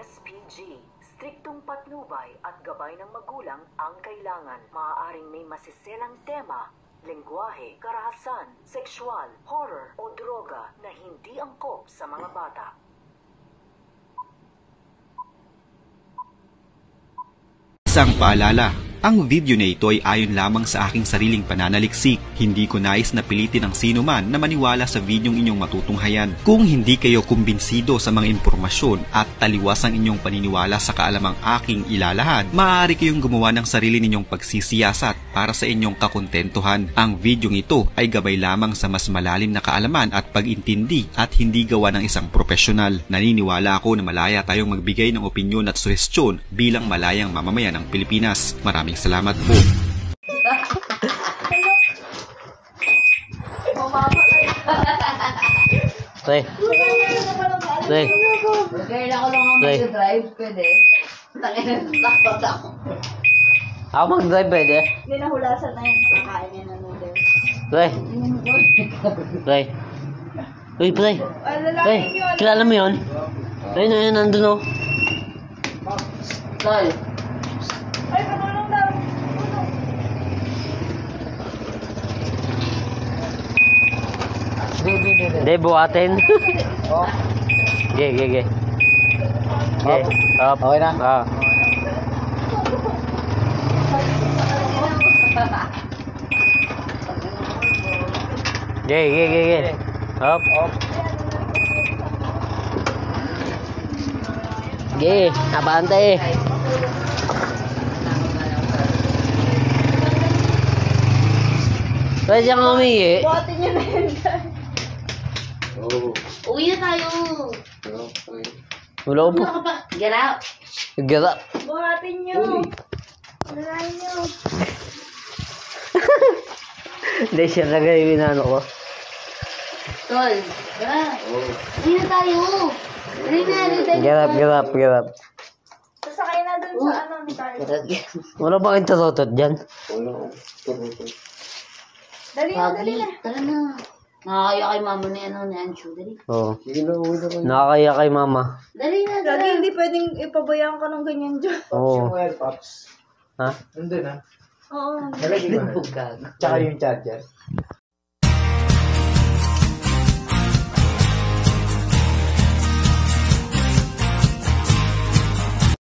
SPG, striktong patnubay at gabay ng magulang ang kailangan. Maaaring may masiselang tema, lengguwahe, karahasan, sexual, horror o droga na hindi angkop sa mga bata. Isang paalala, ang video na ito ay ayon lamang sa aking sariling pananaliksik. Hindi ko nais na pilitin ang sino man na maniwala sa videong inyong matutunghayan. Kung hindi kayo kumbinsido sa mga impormasyon at taliwas ang inyong paniniwala sa kaalamang aking ilalahad, maaari kayong gumawa ng sarili ninyong pagsisiyasat para sa inyong kakontentuhan. Ang videong ito ay gabay lamang sa mas malalim na kaalaman at pag-intindi at hindi gawa ng isang profesional. Naniniwala ako na malaya tayong magbigay ng opinyon at suhestyon bilang malayang mamamayan ng Pilipinas. Maraming salamat po. Tay. Tay. Kailan ko lang mag-drive, pwede. Takot ako. Ako mag-drive pwede? Hindi nahulasan na yun. Nakakain niya na noodles. Tay. Tay. Uy, Tay. Tay, kilala mo yun? Tay, nandun o. Tay. Ay, pagulong daw. Hindi, buhatin. Ge. Up. Okay na? Ah. Ge. Up. Ge, abante. Pwede siyang umihi. Buhatin niyo na yun. Uwi na tayo. Wala po. Get out. Get up. Buhatin niyo. Buhatin niyo. Hindi siya kagaya binano ko. Tol. Tara. Uwi na tayo. Get up. Sasakay na dun sa ano ni Carlo. Wala ba kayong tututot dyan? Dali na. Tara na. Nakakaya kay mama ni ni Anshu. Dali. Oo. Nakakaya kay mama. Dali na. Lagi hindi pwedeng ipabayaan ka ng ganyan dyan. Oo. Ha? Nandun ah. Oo. Nalagay mo na. Tsaka yung charger.